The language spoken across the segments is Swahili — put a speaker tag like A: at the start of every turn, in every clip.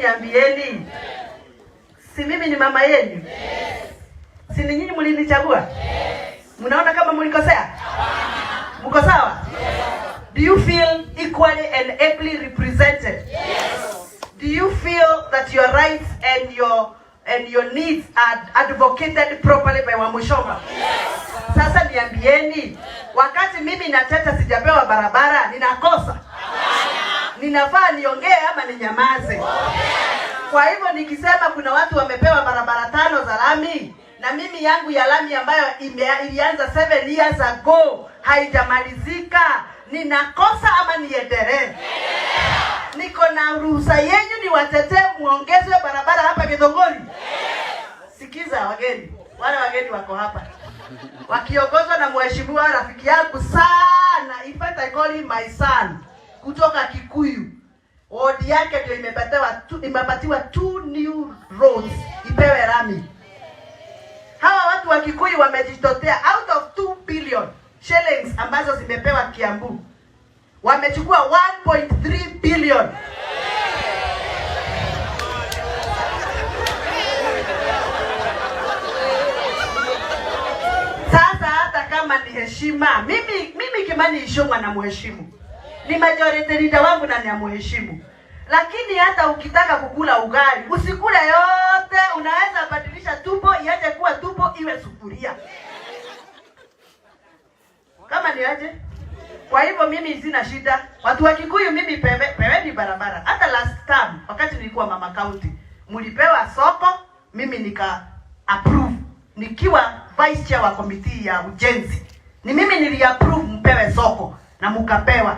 A: niambieni. Si mimi ni mama yenu? Si ni nyinyi mlinichagua? Mnaona kama mlikosea? Mko sawa? Do you feel equally and ably represented? Do you feel that your rights and your needs are advocated properly by Wamuchomba? Sasa niambieni, wakati mimi nateta sijapewa barabara, ninakosa? Ninafaa niongee ama ninyamaze? Kwa hivyo nikisema kuna watu wamepewa barabara 5 za lami, na mimi yangu ya lami ambayo ilianza 7 years ago haijamalizika, ninakosa ama niendelee? Niko na ruhusa yenu niwatetee muongezwe barabara hapa Githongori? Sikiza wageni, wale wageni wako hapa wakiongozwa na mheshimiwa rafiki yangu sana, in fact I call him my son, kutoka Kikuyu. Ward yake ndio imepatiwa 2 new roads ipewe rami. Hawa watu wa Kikuyu wamejitotea out of 2 billion shillings ambazo zimepewa Kiambu, wamechukua 1.3 billion. Sasa hata kama ni heshima, mimi Kimani Ichungwah na mheshimu, ni majority leader wangu na niamheshimu, lakini hata ukitaka kukula ugali usikule yote, unaweza badilisha tupo iaje kuwa tupo iwe sufuria, kama ni aje. Kwa hivyo mimi sina shida. Watu wa Kikuyu, mimi peweni barabara. Hata last time wakati nilikuwa mama county, mlipewa soko, mimi nika approve nikiwa vice chair wa committee ya ujenzi. Ni mimi nili approve mpewe soko na mkapewa.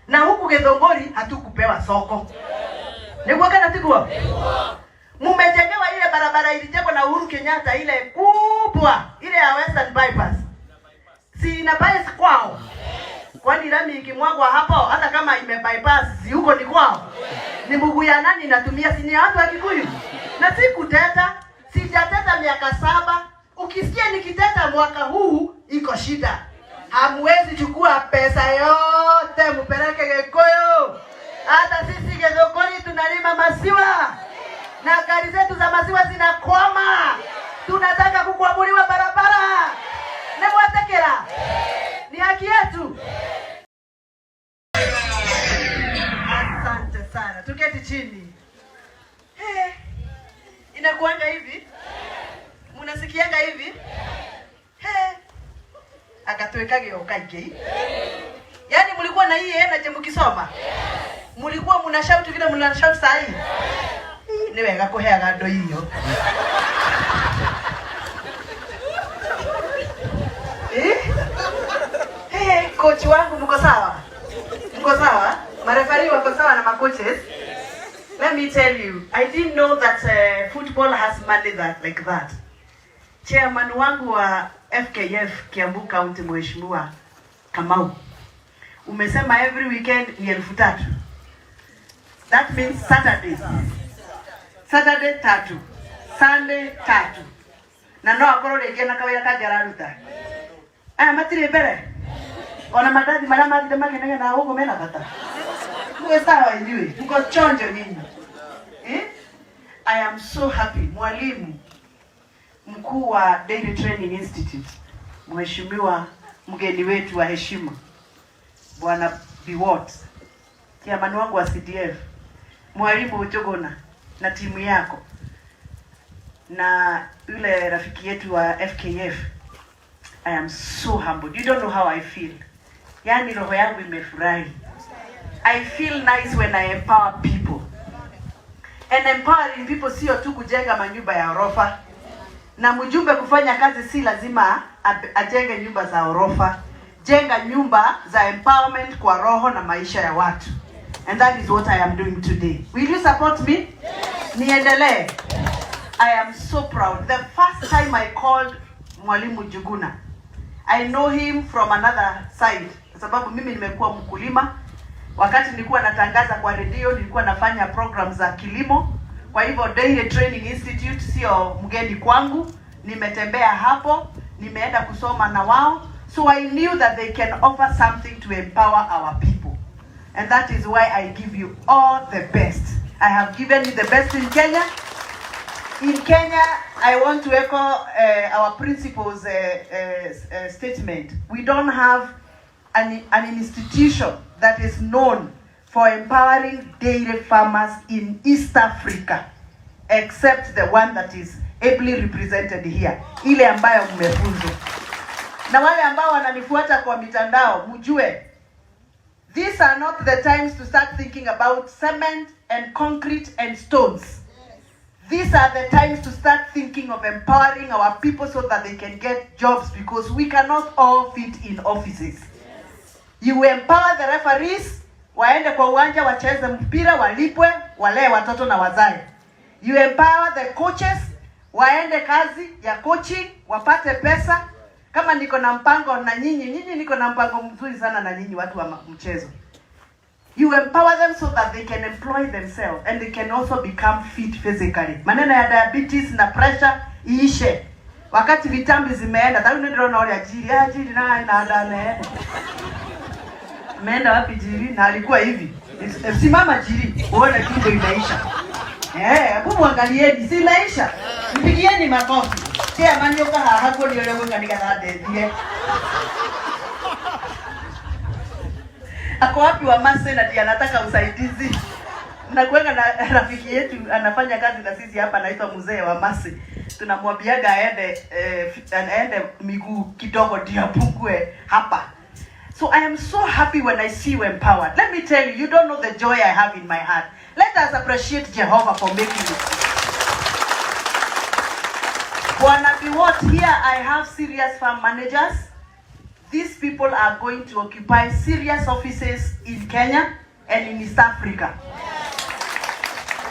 A: Na huku Githongori hatukupewa soko. Nikuwa kana tikuwa? Mumejengewa ile barabara ilijengwa na Uhuru Kenyatta, ile kubwa, ile ya Western Bypass. Si ina bypass kwao? Kwani lami ikimwagwa hapo hata kama ime bypass si huko ni kwao? Ni mbugu ya nani inatumia? Si ni watu wa Kikuyu? Na sikuteta, sijateta miaka 7. Ukisikia nikiteta mwaka huu iko shida. Hamwezi chukua pesa yote mpeleke Kikuyu. Hata sisi Githongori tunalima maziwa, na gari zetu za maziwa zinakwama. Tunataka kukuamuliwa barabara. Ne mwatekera. Ni haki yetu. Asante sana. Tuketi chini. Inakuanga hivi? Munasikianga hivi? Akatuwekage okaje. Yaani mlikuwa na hii energy mkisoma? Mlikuwa mnashout vile mnashout saa hii? Ni wega kuheaga ndo hiyo. Coach wangu mko sawa? Mko sawa? Marefari wako sawa na macoaches? Let me tell you, I didn't know that football has money like that. Chairman wangu wa FKF Kiambu County, Mheshimiwa Kamau, umesema every weekend ni 3,000. That means Saturday 3, Sunday 3. Na no akoro rege na kawira kajararuta. Matire bere. Ona madadi marama de magene na huko mena bata. Mko sawa hivi? Mko chonjo nini? I am so happy. Mwalimu mkuu wa Daily Training Institute, Mheshimiwa mgeni wetu wa heshima, Bwana Biwot, kiamani wangu wa CDF, Mwalimu Ujogona na timu yako, na yule rafiki yetu wa FKF, I am so humbled. You don't know how I feel. Yani roho yangu imefurahi. I feel nice when I empower people. And empowering people sio tu kujenga manyumba ya orofa. Na mjumbe kufanya kazi si lazima ajenge nyumba za orofa. Jenga nyumba za empowerment kwa roho na maisha ya watu. And that is what I am doing today. Will you support me? Yes. Niendelee. I am so proud. The first time I called Mwalimu Juguna, I know him from another side. Sababu mimi nimekuwa mkulima. Wakati nilikuwa natangaza kwa radio, nilikuwa nafanya programs za kilimo. Kwa hivyo Daily Training Institute sio mgeni kwangu. Nimetembea hapo, nimeenda kusoma na wao. So I knew that they can offer something to empower our people. And that is why I give you all the best. I have given you the best in Kenya. In Kenya, I want to echo our principal's statement. We don't have an institution that is known for empowering dairy farmers in East Africa, except the one that is ably represented here, ile ambayo mmefunzwa. Na wale ambao wananifuata kwa mitandao, mjue, these are not the times to start thinking about cement and concrete and stones. These are the times to start thinking of empowering our people so that they can get jobs, because we cannot all fit in offices. You empower the referees, waende kwa uwanja wacheze mpira, walipwe, walee watoto na wazae. You empower the coaches, waende kazi ya coaching, wapate pesa. Kama niko na mpango na nyinyi niko na mpango mzuri sana na nyinyi watu wa mchezo. You empower them so that they can employ themselves and they can also become fit physically. Maneno ya diabetes na pressure iishe. Wakati vitambi zimeenda, tawi ndio naona ajili na ndane. Ameenda wapi jiri? Na alikuwa hivi. Simama jiri, uone tumbo inaisha. Hebu angalieni, si inaisha. Mpigieni makofi. Tia manyoka hapo ndio leo nganika ndade. Ako wapi wa mase na ndiye anataka usaidizi? Nakuanga na rafiki yetu anafanya kazi na sisi hapa, anaitwa mzee wa mase. Tunamwambiaga aende miguu kidogo ndio apungue hapa. So I am so happy when I see you empowered. Let me tell you, you don't know the joy I have in my heart. Let us appreciate Jehovah for making it. Bwana Biwot, here I have serious farm managers. These people are going to occupy serious offices in Kenya and in East Africa.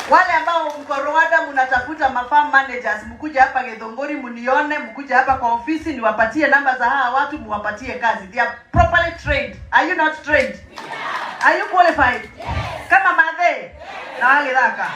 A: Wale ambao mko Rwanda mnatafuta farm managers, mkuja hapa Githongori munione, mkuja hapa kwa ofisi niwapatie namba za hawa watu, muwapatie kazi. They are properly trained. Are you not trained? Yeah. Are you qualified? Yes. Kama madhe? Yes. Na wale dhaka.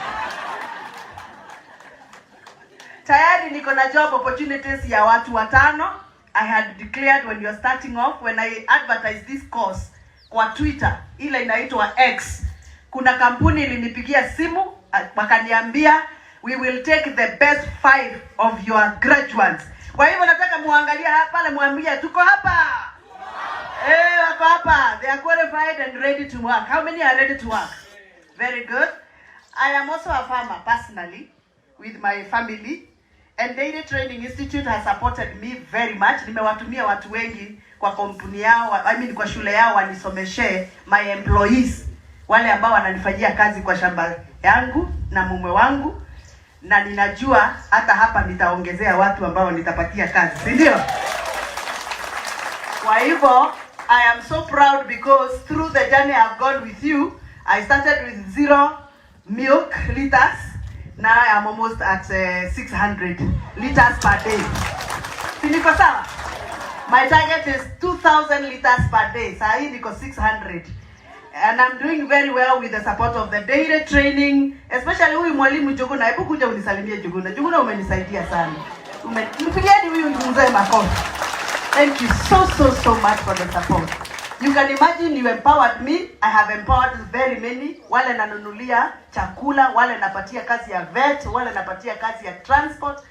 A: Tayari niko na job opportunities ya watu 5. I had declared when you're starting off, when I advertised this course kwa Twitter, ile inaitwa X. Kuna kampuni ilinipigia simu, wakaniambia we will take the best 5 of your graduates. Kwa hivyo nataka muangalie hapa pale, muambie tuko hapa. Wako hapa. They are qualified and ready to work. How many are ready to work? Very good. I am also a farmer personally with my family. And Dairy Training Institute has supported me very much. Nimewatumia watu wengi kwa kampuni yao, kwa shule yao wanisomeshe my employees. Wale ambao wananifanyia kazi kwa shamba yangu na mume wangu, na ninajua hata hapa nitaongezea watu ambao nitapatia kazi, si ndio? Kwa hivyo I am so proud because through the journey I've gone with you, I started with 0 milk liters. Now I am almost at 600 liters per day. Siniko sawa? My target is 2,000 liters per day. Saa hii niko 600. And I'm doing very well with the support of the dairy training, especially huyu mwalimu Juguna. Hebu kuja unisalimie Juguna. Juguna umenisaidia sana. Mpigieni huyu mzee makofi. Thank you so much for the support. You can imagine you empowered me. I have empowered very many. Wale nanunulia chakula, wale napatia kazi ya vet, wale napatia kazi ya transport.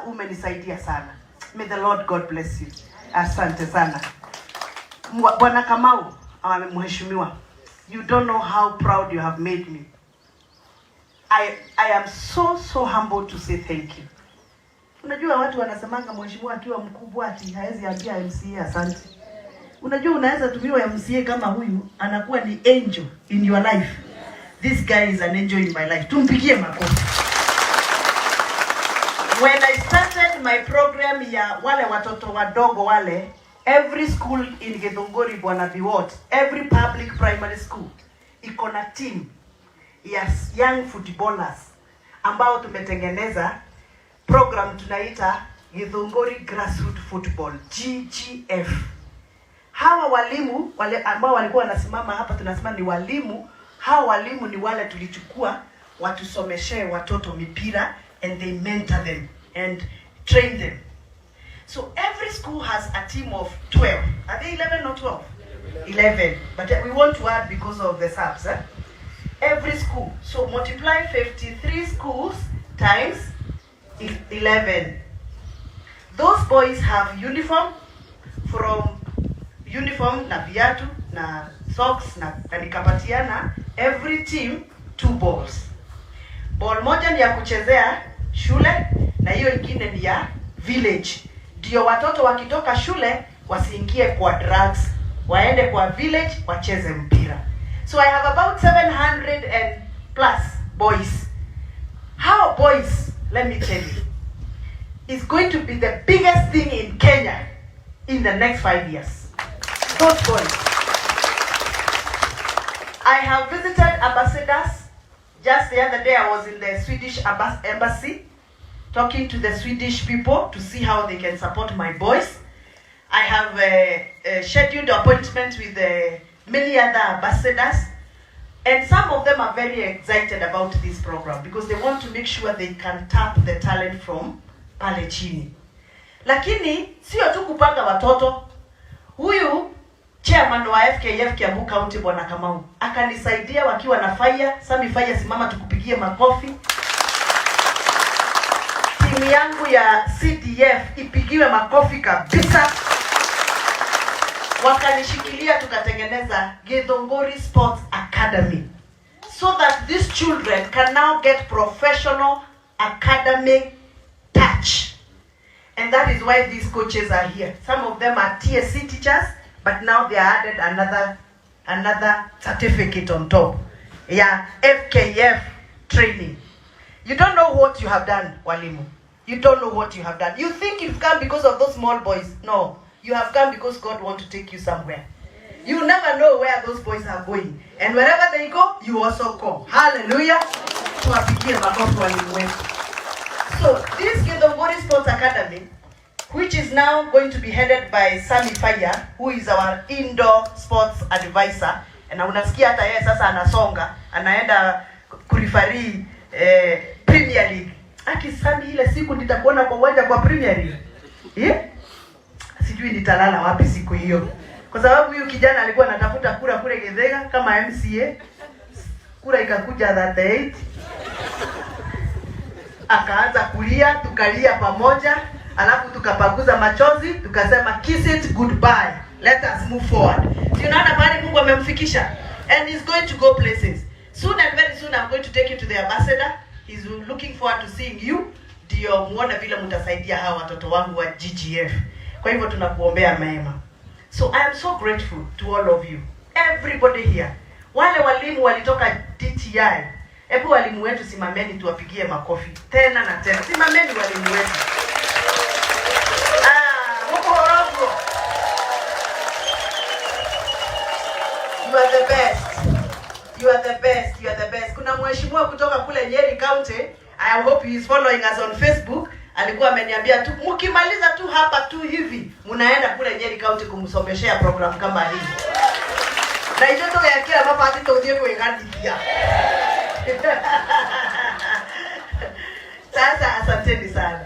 A: Umenisaidia sana. May the Lord God bless you. Asante sana. Bwana Kamau, mheshimiwa, you don't know how proud you have made me. I am so humbled to say thank you. Unajua watu wanasemanga mheshimiwa akiwa mkubwa ati haezi ambia MCA asante. Unajua unaweza tumiwa MCA kama huyu anakuwa ni angel in your life. This guy is an angel in my life. Tumpigie makofi. When I started my program ya wale watoto wadogo wale, every school in Githongori Bwana Biwot, every public primary school iko na team ya young footballers ambao tumetengeneza program tunaita Githongori Grassroots Football, GGF. Hawa walimu wale ambao walikuwa wanasimama hapa, tunasema ni walimu. Hawa walimu ni wale tulichukua watusomeshe watoto mipira, and they mentor them and train them. So every school has a team of 12. Are they 11 or 12? 11. But we want to add because of the subs. every school. So multiply 53 schools times 11. Those boys have uniform, from uniform na viatu na socks na nikapatiana every team 2 balls. Ball moja ni ya kuchezea shule na hiyo ingine ni ya village. Ndio watoto wakitoka shule wasiingie kwa drugs, waende kwa village wacheze mpira. So I have about 700 and plus boys. How boys, let me tell you, is going to be the biggest thing in Kenya in the next 5 years. Those boys. I have visited ambassadors. Just the other day I was in the Swedish embassy talking to the Swedish people to see how they can support my boys. I have scheduled appointments with many other ambassadors, and some of them are very excited about this program because they want to make sure they can tap the talent from pale chini. Lakini sio tu kupanga watoto. Huyu chairman wa FKF Kiambu County Bwana Kamau akanisaidia wakiwa na fire. Sami fire, simama tukupigie makofi. Timu yangu ya CDF ipigiwe makofi kabisa. Wakanishikilia tukatengeneza Githongori Sports Academy so that these children can now get professional academic touch. And that is why these coaches are here. Some of them are TSC teachers, but now they added another certificate on top. Yeah, FKF training. You don't know what you have done, Walimu. You don't know what you have done. You think you've come because of those small boys. No, you have come because God wants to take you somewhere. You never know where those boys are going. And wherever they go, you also go. Hallelujah. Tuwapigie makofi walimu wetu. So this Githongori Sports Academy, which is now going to be headed by Sami Faya, who is our indoor sports advisor, na unasikia hata yeye sasa anasonga, anaenda kurifari Premier League. Aki Sami, ile siku nitakuona kwa uwanja kwa Premier League. Sijui nitalala wapi siku hiyo. Kwa sababu huyu kijana alikuwa anatafuta kura kule Githega kama MCA. Kura ikakuja 38. Akaanza kulia, tukalia pamoja, alafu tukapaguza machozi, tukasema kiss it goodbye. Let us move forward. Tunaona pale Mungu amemfikisha, and he's going to go places. Soon and very soon I'm going to take you to the ambassador. He's looking forward to seeing you. Ndio muone vile mtasaidia hawa watoto wangu wa GGF. Kwa hivyo tunakuombea mema. So I am so grateful to all of you. Everybody here. Wale walimu walitoka DTI. Hebu walimu wetu simameni tuwapigie makofi. Tena na tena. Simameni walimu wetu. Mungu wangu. You are the best. You are the best. You are the best. Kuna mheshimiwa kutoka kule Nyeri County. I hope he is following us on Facebook. Alikuwa ameniambia tu mkimaliza tu hapa tu hivi mnaenda kule Nyeri County kumsomeshea program kama hii. Na hiyo to ya kila mama atitoje kuengandia. Sasa asanteni sana.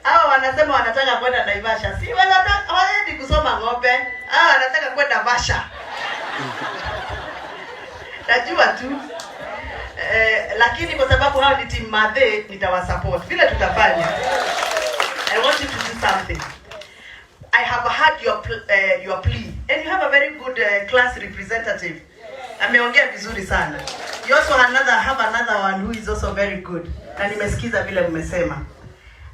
A: Hao wanasema wanataka kwenda Naivasha. Si wanataka hawaendi kusoma ng'ombe. Hao wanataka kwenda Vasha. Najua tu. Lakini kwa sababu hao ni team madhe nitawasupport. Vile tutafanya. I want you to do something. I have heard your plea, and you have a very good class representative. Ameongea vizuri sana. You also have another one who is also very good. Na nimesikiza vile mmesema.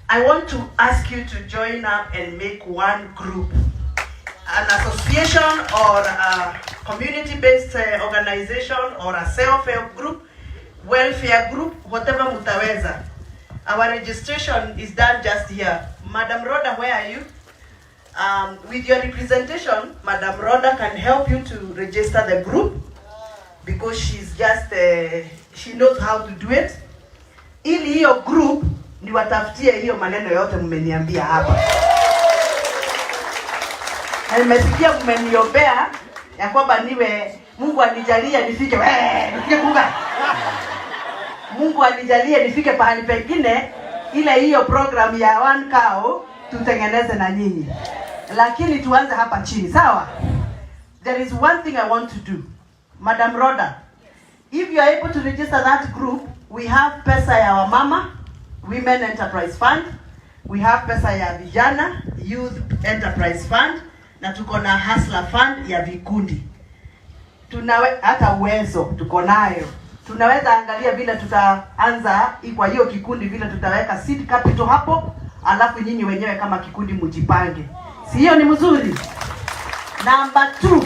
A: I want to ask you to join up and make one group, an association or a community-based organization or a self-help group, welfare group, whatever mutaweza. Our registration is done just here. Madam Rhoda, where are you? With your representation, Madam Rhoda can help you to register the group because she's just, she knows how to do it. Ili hiyo group ni watafutie hiyo maneno yote mmeniambia hapa. Na nimesikia mmeniombea ya kwamba niwe Mungu anijalie nifike kuga. Mungu anijalie nifike pahali pengine ile hiyo program ya One Cow tutengeneze na nyinyi. Lakini tuanze hapa chini, sawa? There is one thing I want to do. Madam Rhoda, If you are able to register that group, we have pesa ya wamama, Women Enterprise Fund, we have pesa ya vijana, Youth Enterprise Fund, na tuko na Hustler Fund ya vikundi. Hata uwezo tuko nayo. Tunaweza angalia vile tutaanza kwa hiyo kikundi, vile tutaweka seed capital hapo, alafu nyinyi wenyewe kama kikundi mjipange. Si hiyo ni mzuri? Number 2,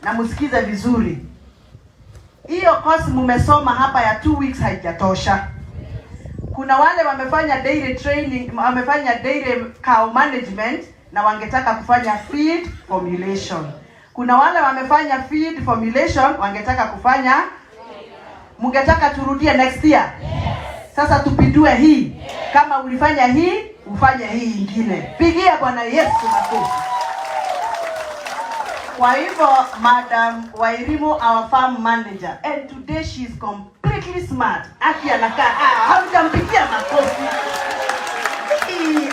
A: na msikize vizuri. Hiyo course mmesoma hapa ya 2 weeks haijatosha. Kuna wale wamefanya daily training, wamefanya daily cow management na wangetaka kufanya feed formulation. Kuna wale wamefanya feed formulation wangetaka kufanya, mungetaka turudie next year. Sasa tupindue hii. Kama ulifanya hii, ufanye hii ingine. Pigia Bwana Yesu makofi. Kwa hivyo, Madam Wairimu, our farm manager, and today she is completely smart. Aki anakaa, hamjampigia makofi.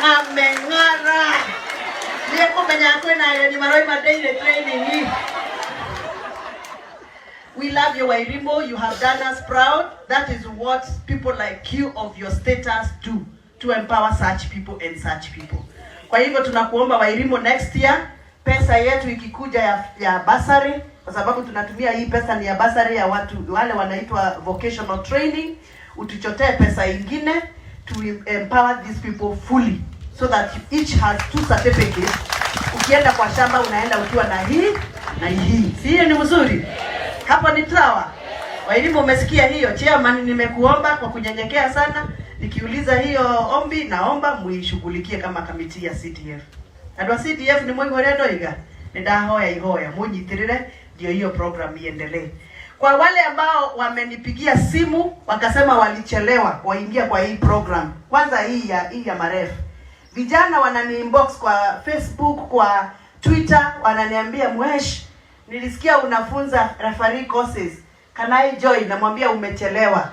A: Ameng'ara. Leko menyakwe na ni maroi daily training. We love you, Wairimu. You have done us proud. That is what people like you of your status do, to empower such people and such people. Kwa hivyo tunakuomba Wairimu, next year pesa yetu ikikuja ya basari, kwa sababu tunatumia hii pesa ni ya basari ya watu wale wanaitwa vocational training, utuchotee pesa ingine to empower these people fully, so that each has 2 certificates. Ukienda kwa shamba unaenda ukiwa na hii na hii. Si hiyo ni mzuri? Hapo ni sawa? Wairimu, umesikia hiyo? Chairman, nimekuomba kwa kunyenyekea sana. Nikiuliza hiyo ombi, naomba muishughulikie kama kamiti ya CDF. Adwa CDF ni mwe ngore ndoiga. Ndahoya ihoya munyitirire ndio hiyo program iendelee. Kwa wale ambao wamenipigia simu wakasema walichelewa waingia kwa hii program. Kwanza hii ya marefu. Vijana wanani inbox kwa Facebook, kwa Twitter, wananiambia, "Mwesh, nilisikia unafunza referee courses. Can I join?" Namwambia umechelewa.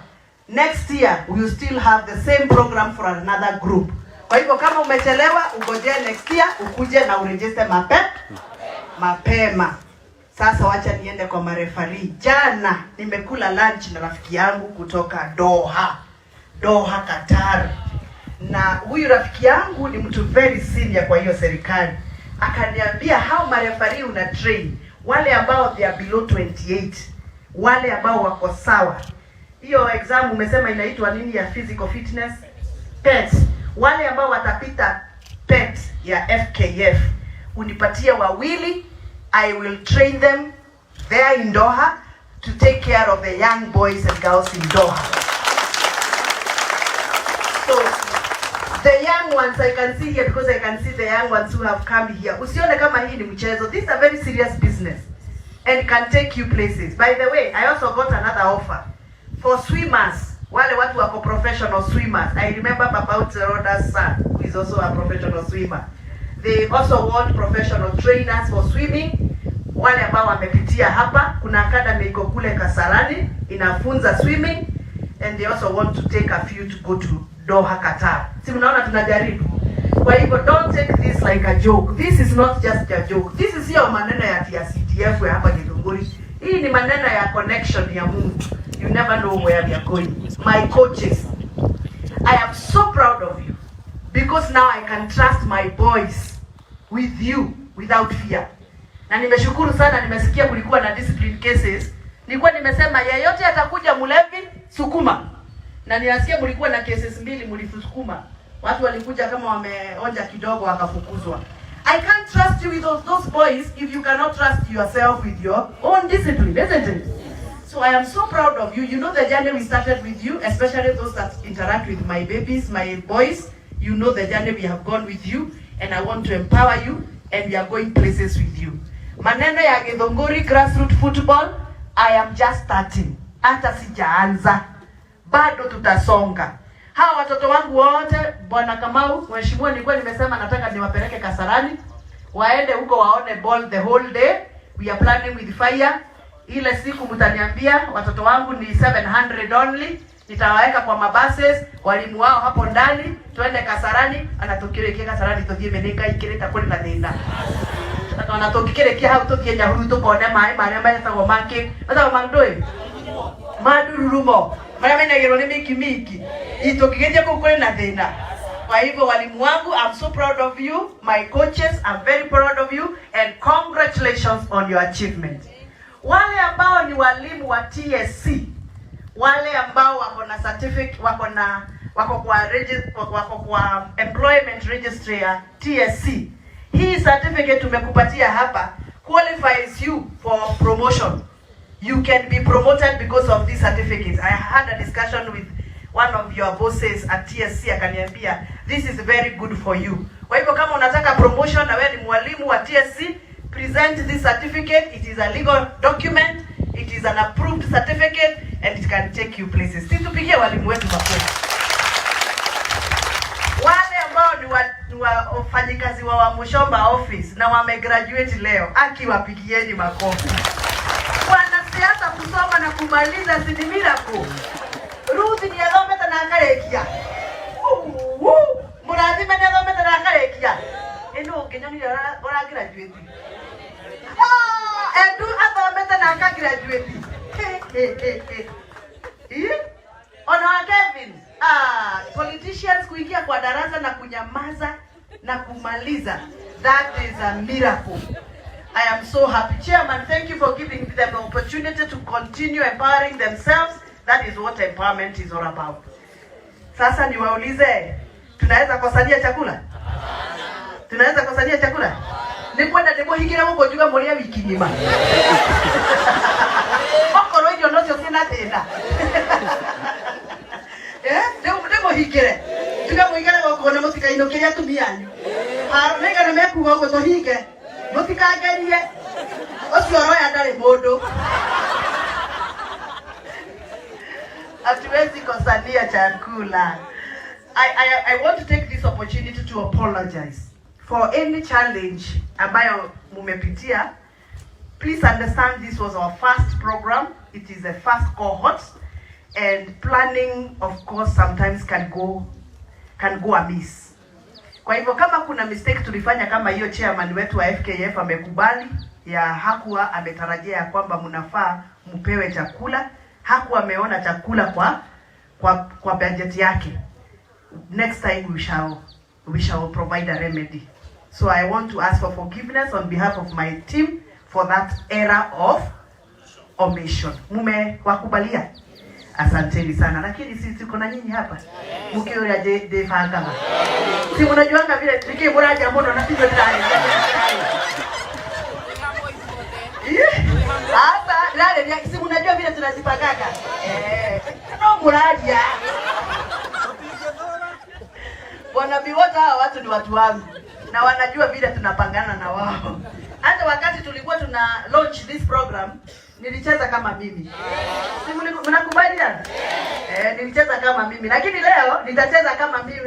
A: Next year we will still have the same program for another group. Kwa hivyo kama umechelewa, ungojee next year ukuje na uregister mapema. Sasa wacha niende kwa marefari. Jana nimekula lunch na rafiki yangu kutoka Doha, Qatar. Na huyu rafiki yangu ni mtu very senior kwa hiyo serikali. Akaniambia how marefari una train wale ambao they are below 28, wale ambao wako sawa. Hiyo exam umesema inaitwa nini ya physical fitness? PET. Wale ambao watapita PET ya FKF, unipatia wawili. I will train them there in Doha to take care of the young boys and girls in Doha. So the young ones I can see here, because I can see the young ones who have come here. Usione kama hii ni mchezo. This is a very serious business and can take you places. By the way, I also got another offer for swimmers. Wale watu wako professional swimmers. I remember Papa Utseroda's son, who is also a professional swimmer. They also want professional trainers for swimming. Wale ambao wamepitia hapa, kuna academy iko kule Kasarani inafunza swimming, and they also want to take a few to go to Doha, Qatar. Si mnaona tunajaribu. Kwa hivyo don't take this like a joke. This is not just a joke. This is your maneno ya CDF ya hapa Githunguri. Hii ni maneno ya connection ya Mungu. You never know where we are going. My coaches, I am so proud of you, because now I can trust my boys with you without fear. Na nimeshukuru sana, nimesikia kulikuwa na discipline cases. Nilikuwa nimesema yeyote atakuja mlevi sukuma. Na ninasikia mlikuwa na cases 2 mlifusukuma. Watu walikuja kama wameonja kidogo wakafukuzwa. I can't trust you with those boys if you cannot trust yourself with your own discipline, isn't it? So I am so proud of you. You know the journey we started with you, especially those that interact with my babies, my boys. You know the journey we have gone with you, and I want to empower you, and we are going places with you. Maneno ya Githunguri grassroots football, I am just starting. Hata sijaanza. Bado tutasonga. Hawa watoto wangu wote, Bwana Kamau, mheshimiwa, nilikuwa nimesema nataka niwapeleke Kasarani. Waende huko waone ball the whole day. We are planning with fire. Ile siku mtaniambia watoto wangu ni 700 only. Nitawaweka kwa mabuses, walimu wao hapo ndani, tuende Kasarani, anatokireke Kasarani tuthie meneka ikireta kule na thina. Anatokireke hau tuthie Nyahururu tukone mai maria maitagwo make. Atao mandoi. madururumo maramenyagirwo ni miki itokigeria kukule na thina. Kwa hivyo walimu wangu, I'm so proud of you. My coaches, I'm very proud of you and congratulations on your achievement. Wale ambao ni walimu wa TSC, wale ambao wako na certificate, wako kwa employment registry ya TSC, hii certificate tumekupatia hapa qualifies you for promotion. You can be promoted because of this certificate. I had a discussion with one of your bosses at TSC, akaniambia this is very good for you. Kwa hivyo kama unataka promotion na wewe ni mwalimu wa TSC, present this certificate. It is a legal document, it is an approved certificate and it can take you places. Sisi tupigie walimu wetu makofi. Wale ambao ni wafanyikazi wa Wamuchomba office na wamegraduate leo, akiwapigieni makofi. Wanasiasa kusoma na kumaliza si miracle. Ruthi ni athomete na akarekia. Murathime ni athomete na akarekia. Eno nginyoni ora graduate. Edu athomete na akagraduate. Ona Kevin. Politicians kuingia kwa darasa na kunyamaza na kumaliza. That is a miracle. I am so happy. Chairman, thank you for giving them the opportunity to continue empowering themselves. That is what empowerment is all about. Sasa niwaulize, tunaweza kosania chakula? Tunaweza kosania chakula? Ni kwenda demo hikira huko juga moria wiki nyima. Okoro hiyo ndio sina tena. Demo hikire. Juga muigana goko na mutika inokiria tumianyu. Nega na meku goko to hike. Mutika gerie. Ocio roya ndari mundu. Hatuwezi kosania chakula. I want to take this opportunity to apologize for any challenge ambayo mumepitia. Please understand this was our first program. It is a first cohort and planning of course sometimes can go amiss. Kwa hivyo kama kuna mistake tulifanya kama hiyo, chairman wetu wa FKF amekubali ya hakuwa ametarajia ya kwamba mnafaa mpewe chakula. Hakuwa ameona chakula kwa budget yake. Next time we shall provide a remedy. So I want to ask for forgiveness on behalf of my team for that error of omission. Mume wakubalia? Asanteni sana. Lakini sisi tuko na nyinyi hapa. Mkiwa de fanga. Si mnajuanga vile tukie muraja mbona na sisi ndani. Hapa lale ya si mnajua vile tunazipagaga. No muraja. Bwana biwota hawa watu ni watu wangu na wanajua vile tunapangana na wao. Hata wakati tulikuwa tuna launch this program nilicheza kama mimi. Si mnakubaliana? Nilicheza kama mimi, lakini leo nitacheza kama mimi.